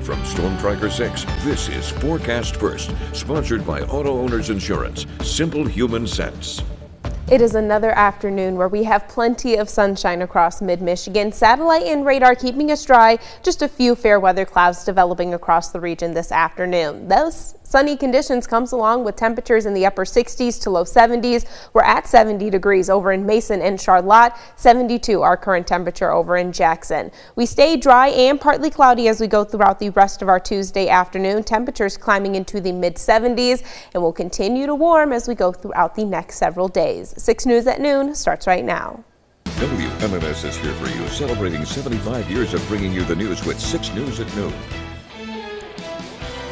From Storm Tracker 6, this is Forecast First, sponsored by Auto Owners Insurance. Simple human sense. It is another afternoon where we have plenty of sunshine across mid-Michigan. Satellite and radar keeping us dry. Just a few fair weather clouds developing across the region this afternoon. Those sunny conditions comes along with temperatures in the upper 60s to low 70s. We're at 70 degrees over in Mason and Charlotte. 72 our current temperature over in Jackson. We stay dry and partly cloudy as we go throughout the rest of our Tuesday afternoon. Temperatures climbing into the mid 70s and will continue to warm as we go throughout the next several days. 6 News at noon starts right now. WMMS is here for you, celebrating 75 years of bringing you the news with 6 News at noon.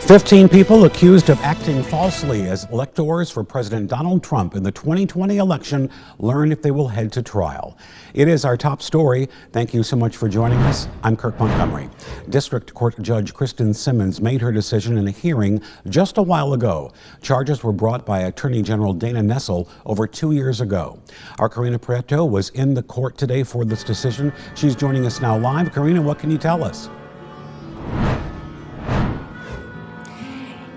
15 people accused of acting falsely as electors for President Donald Trump in the 2020 election learn if they will head to trial. It is our top story. Thank you so much for joining us. I'm Kirk Montgomery. District Court Judge Kristen Simmons made her decision in a hearing just a while ago. Charges were brought by Attorney General Dana Nessel over 2 years ago. Our Karina Prieto was in the court today for this decision. She's joining us now live. Karina, what can you tell us?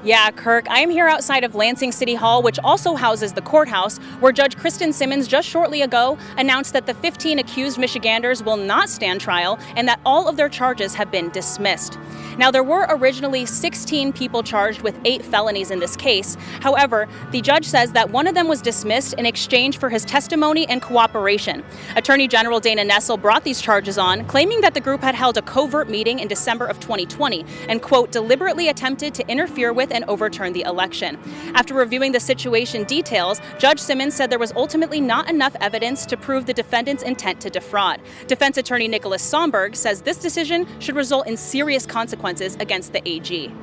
Yeah, Kirk, I am here outside of Lansing City Hall, which also houses the courthouse, where Judge Kristen Simmons just shortly ago announced that the 15 accused Michiganders will not stand trial and that all of their charges have been dismissed. Now, there were originally 16 people charged with 8 felonies in this case. However, the judge says that one of them was dismissed in exchange for his testimony and cooperation. Attorney General Dana Nessel brought these charges on, claiming that the group had held a covert meeting in December of 2020 and, quote, deliberately attempted to interfere with and overturn the election. After reviewing the situation details, Judge Simmons said there was ultimately not enough evidence to prove the defendant's intent to defraud. Defense attorney Nicholas Somberg says this decision should result in serious consequences against the AG.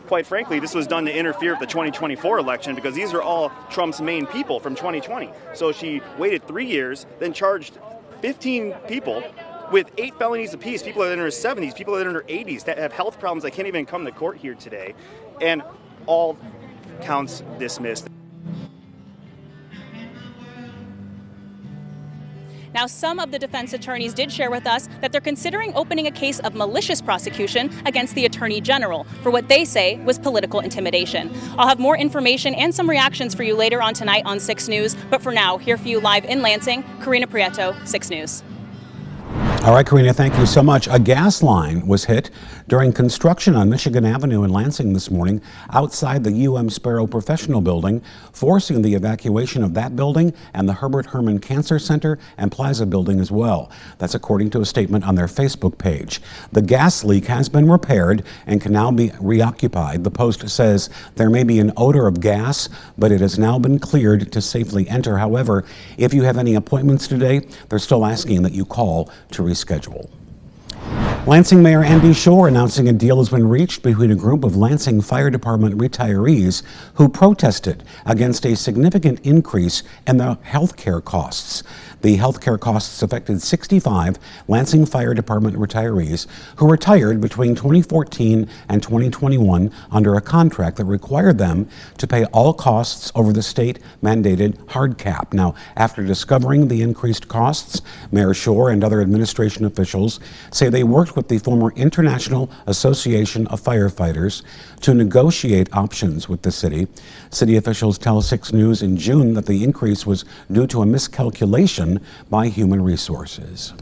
Quite frankly, this was done to interfere with the 2024 election because these are all Trump's main people from 2020. So she waited 3 years, then charged 15 people with 8 felonies apiece, people that are in their 70s, people that are in their 80s that have health problems that can't even come to court here today, and all counts dismissed. Now, some of the defense attorneys did share with us that they're considering opening a case of malicious prosecution against the Attorney General for what they say was political intimidation. I'll have more information and some reactions for you later on tonight on 6 News, but for now, here for you live in Lansing, Karina Prieto, 6 News. All right, Karina, thank you so much. A gas line was hit during construction on Michigan Avenue in Lansing this morning outside the UM Sparrow Professional Building, forcing the evacuation of that building and the Herbert Herman Cancer Center and Plaza building as well. That's according to a statement on their Facebook page. The gas leak has been repaired and can now be reoccupied. The Post says there may be an odor of gas, but it has now been cleared to safely enter. However, if you have any appointments today, they're still asking that you call to reschedule. Lansing Mayor Andy Schor announcing a deal has been reached between a group of Lansing Fire Department retirees who protested against a significant increase in the health care costs. The health care costs affected 65 Lansing Fire Department retirees who retired between 2014 and 2021 under a contract that required them to pay all costs over the state-mandated hard cap. Now, after discovering the increased costs, Mayor Schor and other administration officials say they worked with the former International Association of Firefighters to negotiate options with the city. City officials tell 6 News in June that the increase was due to a miscalculation by Human Resources.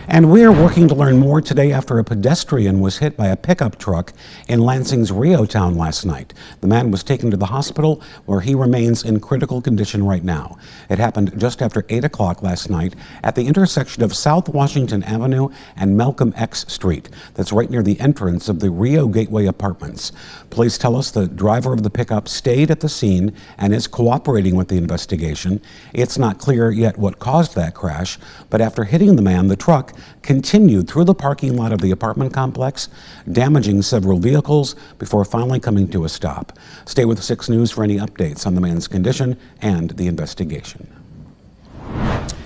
And we're working to learn more today after a pedestrian was hit by a pickup truck in Lansing's Riotown last night. The man was taken to the hospital where he remains in critical condition right now. It happened just after 8 o'clock last night at the intersection of South Washington Avenue and Malcolm X Street. That's right near the entrance of the Rio Gateway Apartments. Police tell us the driver of the pickup stayed at the scene and is cooperating with the investigation. It's not clear yet what caused that crash, but after hitting the man, the truck continued through the parking lot of the apartment complex, damaging several vehicles before finally coming to a stop. Stay with 6 News for any updates on the man's condition and the investigation.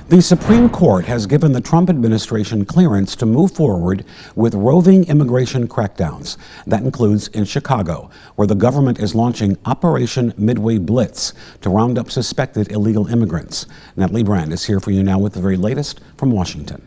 The Supreme Court has given the Trump administration clearance to move forward with roving immigration crackdowns. That includes in Chicago, where the government is launching Operation Midway Blitz to round up suspected illegal immigrants. Natalie Brand is here for you now with the very latest from Washington.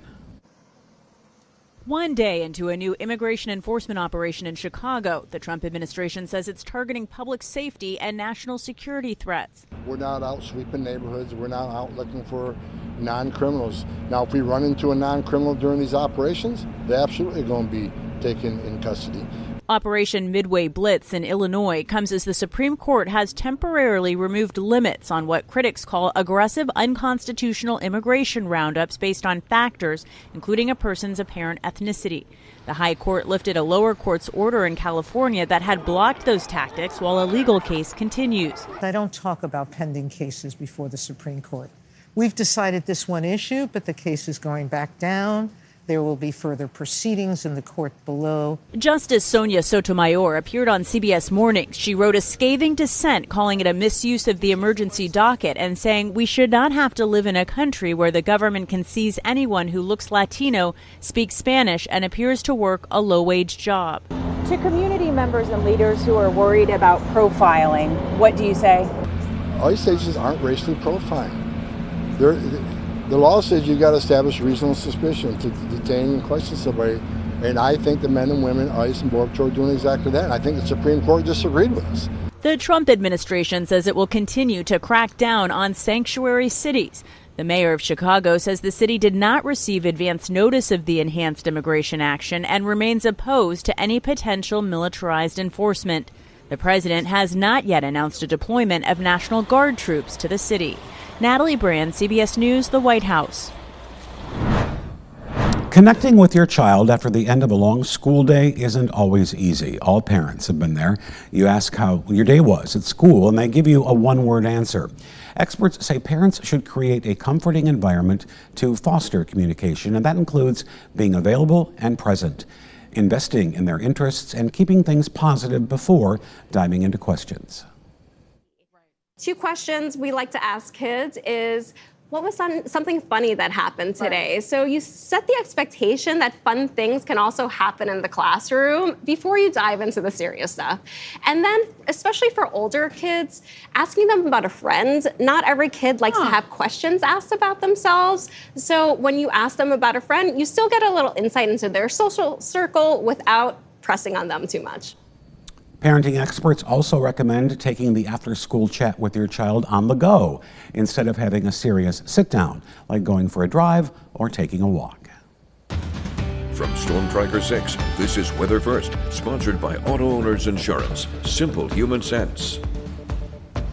1 day into a new immigration enforcement operation in Chicago, the Trump administration says it's targeting public safety and national security threats. We're not out sweeping neighborhoods. We're not out looking for non-criminals. Now, if we run into a non-criminal during these operations, they're absolutely going to be taken in custody. Operation Midway Blitz in Illinois comes as the Supreme Court has temporarily removed limits on what critics call aggressive, unconstitutional immigration roundups based on factors, including a person's apparent ethnicity. The High Court lifted a lower court's order in California that had blocked those tactics while a legal case continues. I don't talk about pending cases before the Supreme Court. We've decided this one issue, but the case is going back down. There will be further proceedings in the court below. Justice Sonia Sotomayor appeared on CBS Mornings. She wrote a scathing dissent calling it a misuse of the emergency docket and saying we should not have to live in a country where the government can seize anyone who looks Latino, speaks Spanish, and appears to work a low-wage job. To community members and leaders who are worried about profiling, what do you say? ICE agents aren't racially profiling. The law says you've got to establish reasonable suspicion to detain and question somebody. And I think the men and women, ICE and Border Patrol, are doing exactly that. And I think the Supreme Court disagreed with us. The Trump administration says it will continue to crack down on sanctuary cities. The mayor of Chicago says the city did not receive advance notice of the enhanced immigration action and remains opposed to any potential militarized enforcement. The president has not yet announced a deployment of National Guard troops to the city. Natalie Brand, CBS News, the White House. Connecting with your child after the end of a long school day isn't always easy. All parents have been there. You ask how your day was at school, and they give you a one-word answer. Experts say parents should create a comforting environment to foster communication, and that includes being available and present, investing in their interests, and keeping things positive before diving into questions. 2 questions we like to ask kids is, what was something funny that happened today? Right. So you set the expectation that fun things can also happen in the classroom before you dive into the serious stuff. And then, especially for older kids, asking them about a friend. Not every kid likes to have questions asked about themselves. So when you ask them about a friend, you still get a little insight into their social circle without pressing on them too much. Parenting experts also recommend taking the after-school chat with your child on the go instead of having a serious sit-down, like going for a drive or taking a walk. From Storm Tracker 6, this is Weather First, sponsored by Auto Owners Insurance. Simple human sense.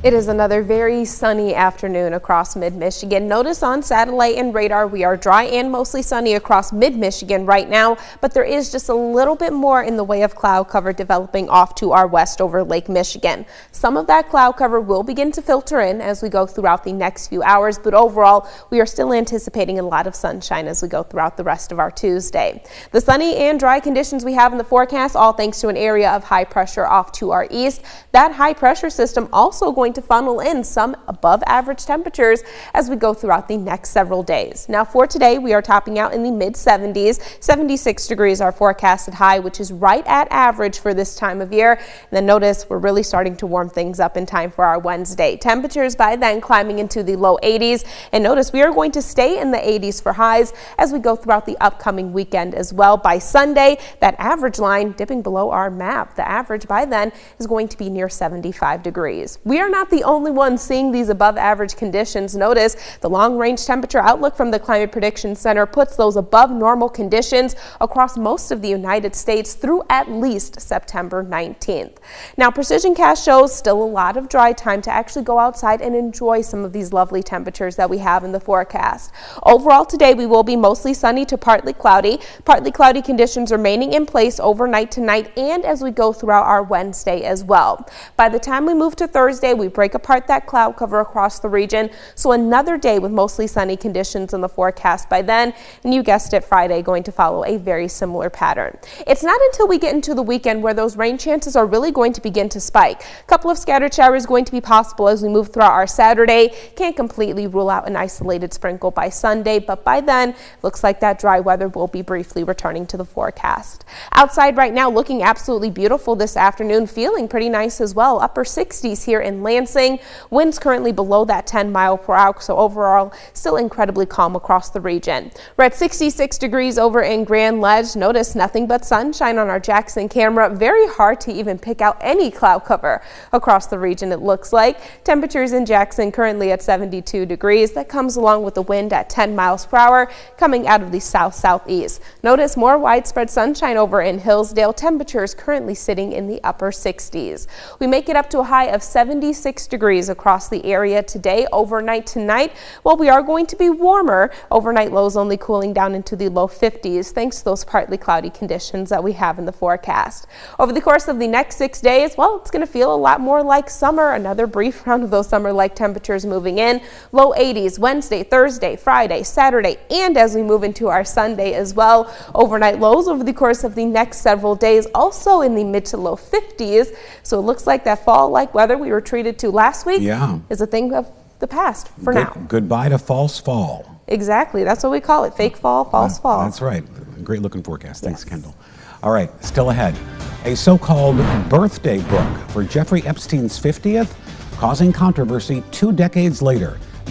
It is another very sunny afternoon across mid-Michigan. Notice on satellite and radar we are dry and mostly sunny across mid-Michigan right now, but there is just a little bit more in the way of cloud cover developing off to our west over Lake Michigan. Some of that cloud cover will begin to filter in as we go throughout the next few hours, but overall we are still anticipating a lot of sunshine as we go throughout the rest of our Tuesday. The sunny and dry conditions we have in the forecast, all thanks to an area of high pressure off to our east. That high pressure system also going to funnel in some above average temperatures as we go throughout the next several days. Now for today, we are topping out in the mid 70s, 76 degrees our forecasted high, which is right at average for this time of year. And then notice we're really starting to warm things up in time for our Wednesday. Temperatures by then climbing into the low 80s. And notice we are going to stay in the 80s for highs as we go throughout the upcoming weekend as well. By Sunday, that average line dipping below our map. The average by then is going to be near 75 degrees. We are not the only ones seeing these above average conditions. Notice the long range temperature outlook from the Climate Prediction Center puts those above normal conditions across most of the United States through at least September 19th. Now Precision Cast shows still a lot of dry time to actually go outside and enjoy some of these lovely temperatures that we have in the forecast. Overall today we will be mostly sunny to partly cloudy conditions remaining in place overnight tonight and as we go throughout our Wednesday as well. By the time we move to Thursday, we break apart that cloud cover across the region. So another day with mostly sunny conditions in the forecast by then. And you guessed it, Friday going to follow a very similar pattern. It's not until we get into the weekend where those rain chances are really going to begin to spike. A couple of scattered showers going to be possible as we move throughout our Saturday. Can't completely rule out an isolated sprinkle by Sunday, but by then looks like that dry weather will be briefly returning to the forecast. Outside right now looking absolutely beautiful this afternoon, feeling pretty nice as well. Upper 60s here in Lansing. Lansing. Winds currently below that 10 mile per hour, so overall still incredibly calm across the region. We're at 66 degrees over in Grand Ledge. Notice nothing but sunshine on our Jackson camera. Very hard to even pick out any cloud cover across the region, it looks like. Temperatures in Jackson currently at 72 degrees. That comes along with the wind at 10 miles per hour coming out of the south-southeast. Notice more widespread sunshine over in Hillsdale. Temperatures currently sitting in the upper 60s. We make it up to a high of 76 degrees across the area today. Overnight tonight, well, we are going to be warmer. Overnight lows only cooling down into the low 50s thanks to those partly cloudy conditions that we have in the forecast. Over the course of the next 6 days, well, it's going to feel a lot more like summer. Another brief round of those summer-like temperatures moving in. Low 80s Wednesday, Thursday, Friday, Saturday, and as we move into our Sunday as well. Overnight lows over the course of the next several days also in the mid to low 50s. So it looks like that fall-like weather we were treated to last week is a thing of the past for now. Goodbye to false fall. Exactly. That's what we call it. Fake fall, false fall. That's right. Great looking forecast. Thanks, Kendall. All right, still ahead. A so-called birthday book for Jeffrey Epstein's 50th, causing controversy 2 decades later.